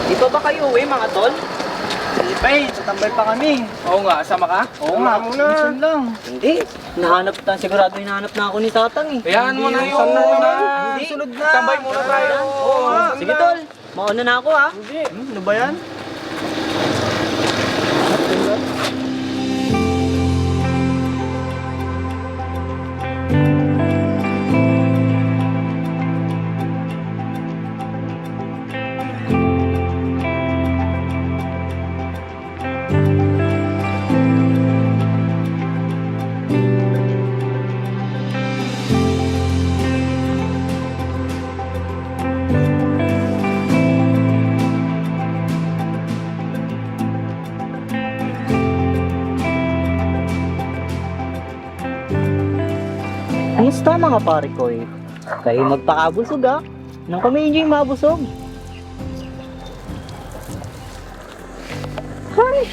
Di pa ba kayo uwi mga tol? Hindi pa eh, tatambay pa kami. Oo nga, sama ka? Oo nga, minsan lang. Hindi. Sigurado hinahanap na ako ni Tatang eh. Hayaan mo na Hindi, yun. sunod na. Hindi. Sunod na. Tambay muna tayo. Oo nga. Sige tol, mauna na ako ha. Hindi. Ano ba yan? Kumusta mga pare ko eh? Kayo magpakabusog ha? Nang kami hindi mabusog. Ay!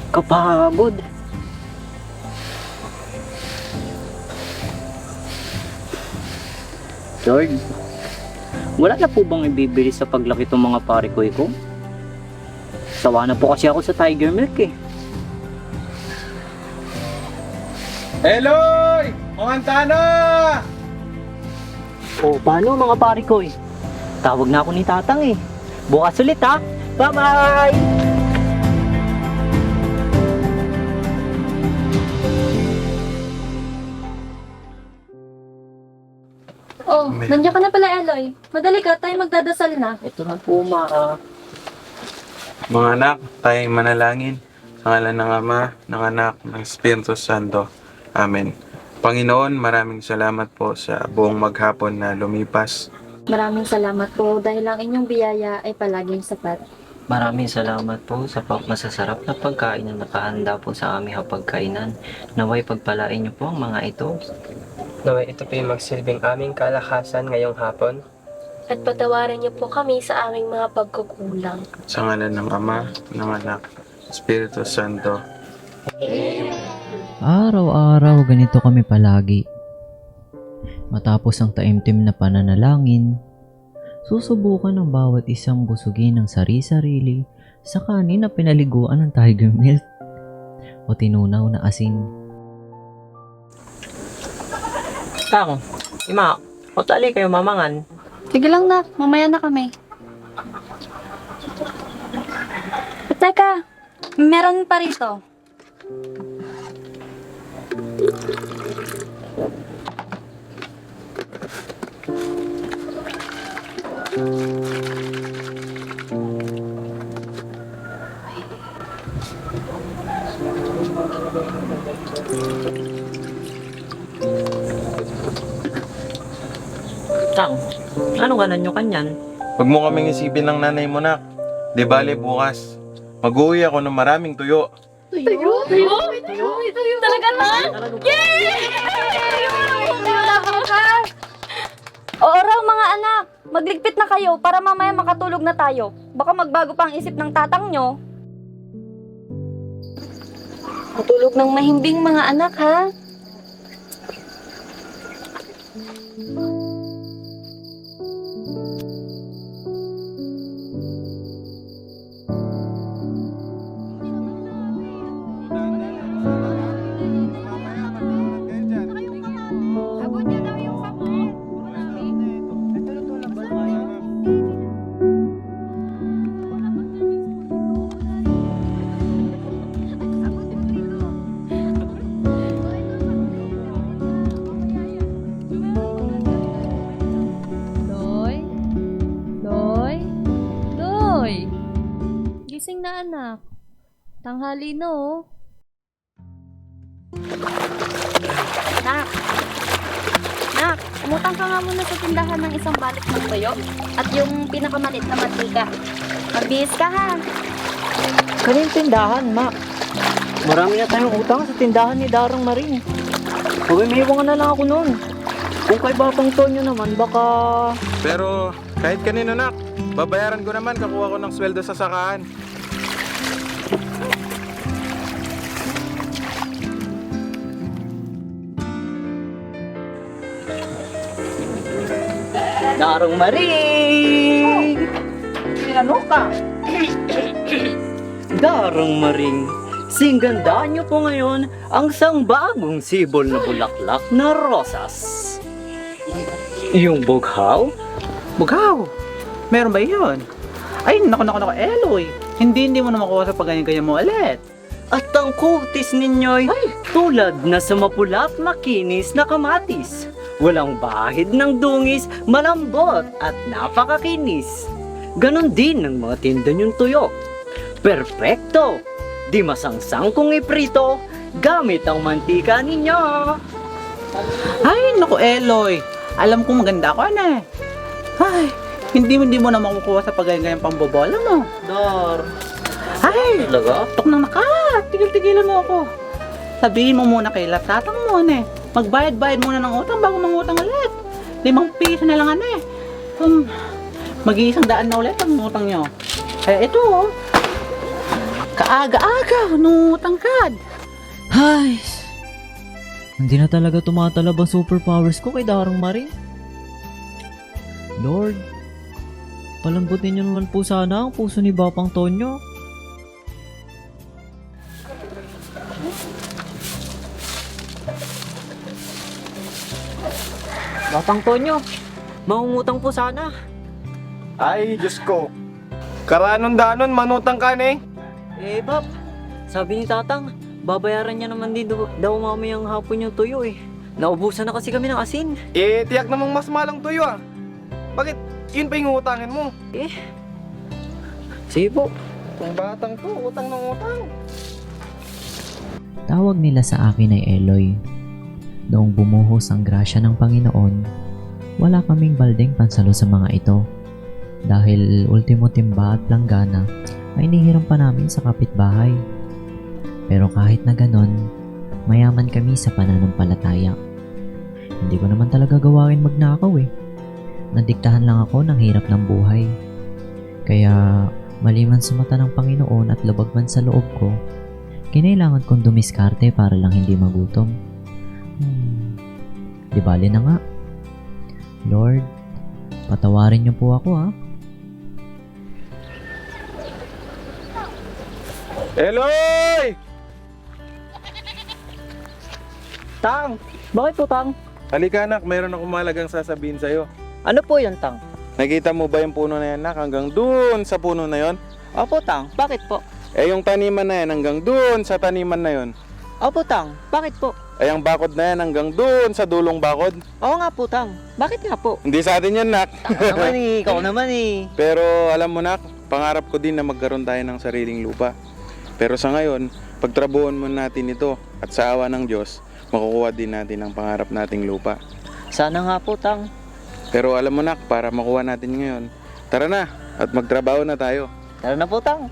Kapagod. Lord, wala na po bang ibibili sa paglaki tong mga pare ko? Sawa na po kasi ako sa Tiger Milk eh. Eloy! Kumanta na! O paano mga pare ko eh? Tawag na ako ni Tatang eh. Bukas ulit ha. Bye-bye! Oh, nandiyan ka na pala, Eloy. Madali ka, tayo magdadasal na. Ito na po Mga anak, tayo manalangin sa ngalan ng Ama, ng Anak, ng Espiritu Santo. Amen. Panginoon, maraming salamat po sa buong maghapon na lumipas. Maraming salamat po dahil ang inyong biyaya ay palaging sapat. Maraming salamat po sa masasarap na pagkain na nakahanda po sa aming hapagkainan. Naway pagpalain niyo po ang mga ito. Naway ito po yung magsilbing aming kalakasan ngayong hapon. At patawarin niyo po kami sa aming mga pagkukulang. Sa ngalan ng Ama, ng Anak, Espiritu Santo. Araw-araw ganito kami palagi. Matapos ang taimtim na pananalangin, susubukan ng bawat isang busugin ng sari-sarili sa kanin na pinaliguan ng Tiger Milk o tinunaw na asin. Tang, ima, o tali kayo mamangan. Sige lang na, mamaya na kami. Teka, meron pa rito. Tang, ano ganan nyo kanyan? Huwag mo kaming isipin ng nanay mo, nak. Di bale bukas. Mag-uwi ako ng maraming tuyo. Tuyo? Talaga na? Yay! Oo raw mga anak, magligpit na kayo para mamaya makatulog na tayo. Baka magbago pa ang isip ng tatang nyo. Matulog ng mahimbing mga anak ha. Gising na anak. Tanghali na oh. Nak, umutang ka nga muna sa tindahan ng isang balot ng toyo at yung pinakamalit na mantika. Magbihis ka ha. Kaning tindahan, Mak. Marami na tayong utang sa tindahan ni Darang Maring. Huwag may iwangan na lang ako noon. Kung kay Babang Tonyo naman, baka... Pero kahit kanino, nak, babayaran ko naman, kakuha ko ng sweldo sa sakahan. Darang Maring! ano ka? Darang Maring, singgandaan niyo po ngayon ang isang bagong sibol na bulaklak na rosas. Yung bughaw? Bughaw! Meron ba yun? Ay, naku, Eloy. Hindi mo na makuha sa pagganyan-ganyan mo ulit. At ang kutis ninyo'y tulad na sa mapula at makinis na kamatis. Walang bahid ng dungis, malambot at napakakinis. Ganon din ang mga tinda niyong tuyo. Perpekto! Di masangsang kung iprito, gamit ang mantika ninyo. Ay, naku, Eloy. Alam ko maganda ako, ano eh. Ay, hindi mo na makukuha sa pagganyan-ganyan pambobola mo. Dar, Ay, talaga? tok nang tigil-tigilan mo ako. Sabihin mo muna kay Latatang mo, ano eh. Magbayad-bayad muna ng utang bago mangutang ulit. 5 piso na lang, ano eh. Mag-100 na ulit ang utang nyo. Kaya ito, oh. Kaaga-aga, nungutang ka. Ay! Hindi na talaga tumatalab ang superpowers ko kay Darang Maring. Lord, palambutin niyo naman po sana ang puso ni Bapang Tonyo. Bapang Tonyo, mangungutang po sana. Ay, Diyos ko. Karanon-danon, manutang ka na eh. Bab, sabi ni Tatang, babayaran niya naman din daw mamayang hapon yung tuyo eh. Naubusan na kasi kami ng asin. Tiyak namang mas malang tuyo ah. Bakit? Yun pa yung utangin mo. Sige po. Kung batang to, utang ng utang. Tawag nila sa akin ay Eloy. Noong bumuhos ang grasya ng Panginoon, wala kaming baldeng pansalo sa mga ito. Dahil ultimo timba at langgana ay nihiram pa namin sa kapitbahay. Pero kahit na ganon, mayaman kami sa pananampalataya. Hindi ko naman talaga gawain magnakaw eh. Nadiktahan lang ako ng hirap ng buhay. Kaya maliman sa mata ng Panginoon at labag man sa loob ko, kinailangan kong dumiskarte para lang hindi magutom. Di bale na nga. Lord, patawarin niyo po ako ha. Eloy! Tang, bakit po Tang? Halika anak, meron akong malagang sasabihin sa'yo. Ano po yan Tang? Nakita mo ba yung puno na yan, nak? Hanggang dun sa puno na yon? Opo Tang, bakit po? Yung taniman na yan hanggang dun sa taniman na yon. Opo Tang, bakit po? Ang bakod na yan hanggang dun sa dulong bakod. Oo nga po Tang, bakit nga po? Hindi sa atin yan, nak. Ikaw naman eh. Pero alam mo, nak, pangarap ko din na magkaroon tayo ng sariling lupa. Pero sa ngayon, pagtrabuhan mo natin ito at sa awa ng Diyos, makukuha din natin ang pangarap nating lupa. Sana nga po Tang. Pero alam mo, nak, para makuha natin ngayon, tara na at magtrabaho na tayo. Tara na po Tang.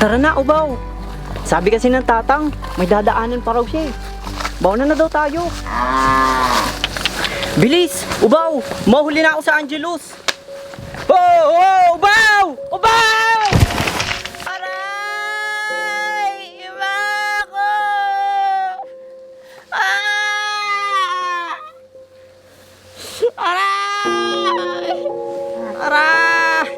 Tara na, Ubaw. Sabi kasi ng Tatang, may dadaanan pa raw siya eh. Bauna na daw tayo. Bilis! Ubaw! Mahuli na ako sa Angelus! Oh! Oh! Ubaw! Ubaw! Aray! Iba ako! Ah! Aray! Aray!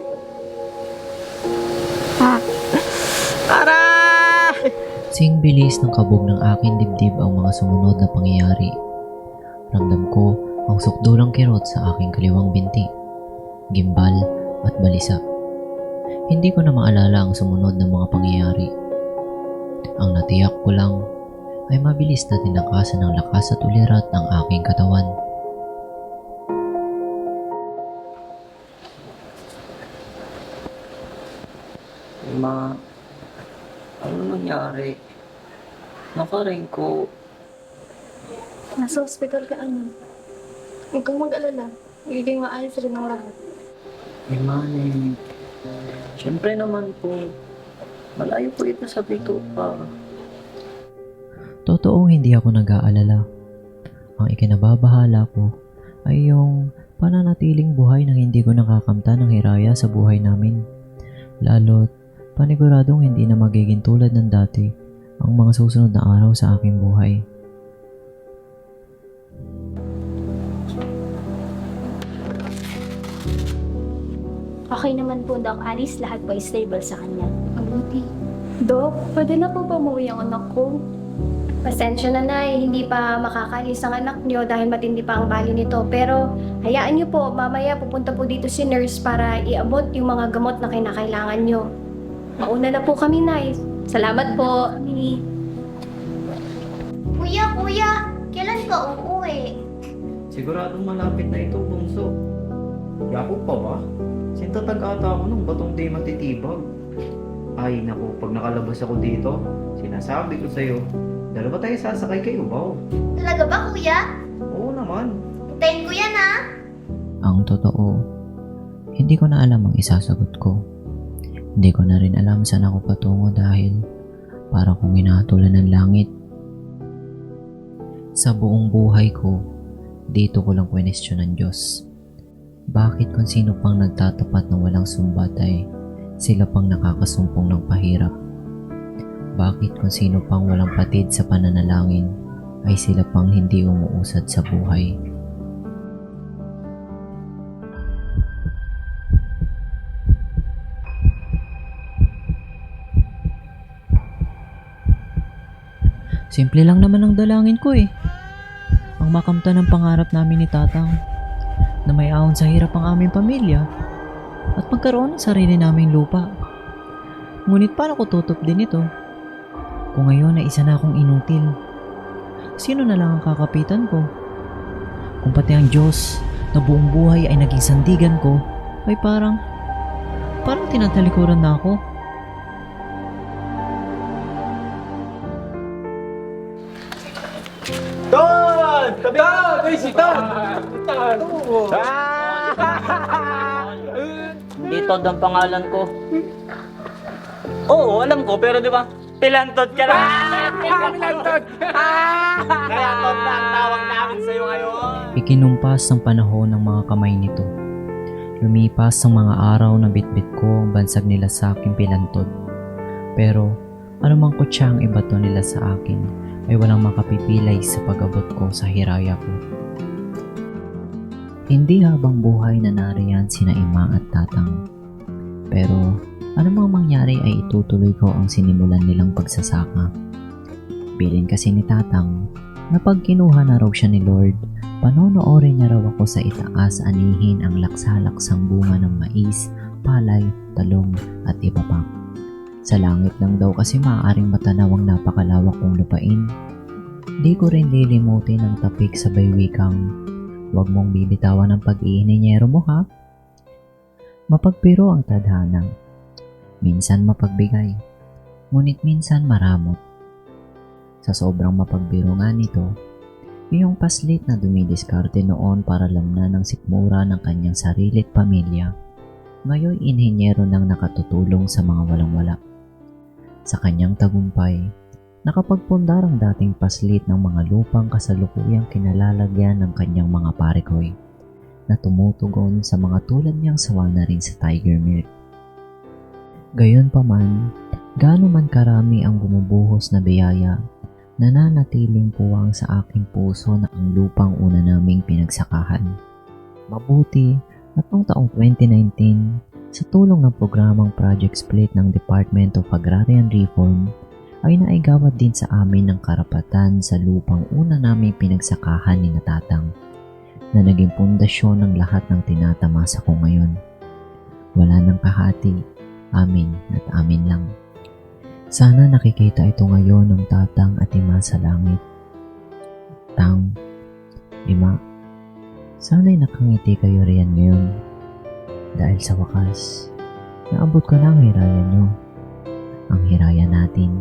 Aray! Sing bilis ng kabog ng aking dibdib ang mga sumunod na pangyayari. Ramdam ko ang sukdulang kirot sa aking kaliwang binti, gimbal at balisa. Hindi ko na maalala ang sumunod na mga pangyayari. Ang natiyak ko lang ay mabilis na tinakasan ng lakas at ulirat ng aking katawan. Ma, ano nangyari? Nakaring ko. Nasa hospital ka, ano? Huwag kang mag-alala. Magiging maayos rin ang lahat. Manny, siyempre naman po, malayo po ito sa bituka. Totoong hindi ako nag-aalala. Ang ikinababahala ko ay yung pananatiling buhay nang hindi ko nakakamtan ng hiraya sa buhay namin. Lalo't paniguradong hindi na magiging tulad ng dati ang mga susunod na araw sa aking buhay. Okay naman po, Doc Alice. Lahat po ay stable sa kanya. Mabuti. Dok, pwede na po pamuwi ang anak ko. Pasensya na, Nay. Hindi pa makakaalis ang anak niyo dahil matindi pa ang bali nito. Pero hayaan niyo po, mamaya pupunta po dito si nurse para iabot yung mga gamot na kinakailangan niyo. Mauna na po kami, Nay. Salamat po. Kuya, kailan ka uuwi? Siguradong malapit na ito, Bunso. Yapo pa ba? Sintatag ata ako nung batong di matitibag. Ay, naku, pag nakalabas ako dito, sinasabi ko sa'yo, dalawa tayo sasakay kayo, Bao. Talaga ba, kuya? Oo naman. Hintayin ko yan, ha? Ang totoo, hindi ko na alam ang isasagot ko. Hindi ko na rin alam saan ako patungo dahil para kong hinahatulan ng langit. Sa buong buhay ko, dito ko lang question ng Diyos. Bakit kung sino pang nagtatapat ng walang sumbat ay sila pang nakakasumpong ng pahirap? Bakit kung sino pang walang patid sa pananalangin ay sila pang hindi umuusad sa buhay? Simple lang naman ang dalangin ko eh. Ang makamtan ng pangarap namin ni Tatang na may ahon sa hirap ang aming pamilya at magkaroon ng sarili naming lupa. Ngunit paano ko tutup din ito? Kung ngayon ay isa na akong inutil, sino na lang ang kakapitan ko? Kung pati ang Diyos na buong buhay ay naging sandigan ko, ay parang tinatalikuran na ako. Ton! Tabi ka! Ay, si Ton! Hindi Todd ang pangalan ko. Oo, alam ko, pero di ba? Pilantod ka na! Pilantod! Kaya Todd na ang tawag namin sa'yo ngayon. Ikinumpas ng panahon ng mga kamay nito. Lumipas ang mga araw na bitbit ko ang bansag nila sa aking pilantod. Pero anumang kutsang ibato nila sa akin ay walang makapipilay sa pag-abot ko sa hiraya ko. Hindi habang buhay na nariyan sina Ima at Tatang. Pero anumang mangyari ay itutuloy ko ang sinimulan nilang pagsasaka. Bilin kasi ni Tatang na pag kinuha na raw siya ni Lord, panonoorin niya raw ako sa itaas anihin ang laksa-laksang bunga ng mais, palay, talong at iba pa. Sa langit lang daw kasi maaaring matanaw ang napakalawak kong lupain. Di ko rin lilimutin ang tapik sa baywikang, huwag mong bibitawan ang pag-iininyero mo ha. Mapagbiro ang tadhana. Minsan mapagbigay, ngunit minsan maramot. Sa sobrang mapagbiro nga nito, yung paslit na dumidiskarte noon para lamnan ng sikmura ng kanyang sarilit pamilya, ngayon inhinyero nang nakatutulong sa mga walang-wala. Sa kanyang tagumpay, nakapagpundar ang dating paslit ng mga lupang kasalukuyang kinalalagyan ng kanyang mga parekoy na tumutugon sa mga tulad niyang sawa na rin sa Tiger Milk. Gayunpaman, gaano man karami ang bumubuhos na biyaya, nananatiling puwang sa aking puso na ang lupang una naming pinagsakahan. Mabuti at noong taong 2019, sa tulong ng programang Project Split ng Department of Agrarian Reform, ay naigawad din sa amin ng karapatan sa lupang una naming pinagsakahan ni Tatang, na naging pundasyon ng lahat ng tinatamasa ko ngayon. Wala nang kahati, amin at amin lang. Sana nakikita ito ngayon ng Tatang at Ima sa langit. Tang, Ima, sana'y nakangiti kayo riyan ngayon. Dahil sa wakas, naabot ko na ang hiraya nyo. Ang hiraya natin.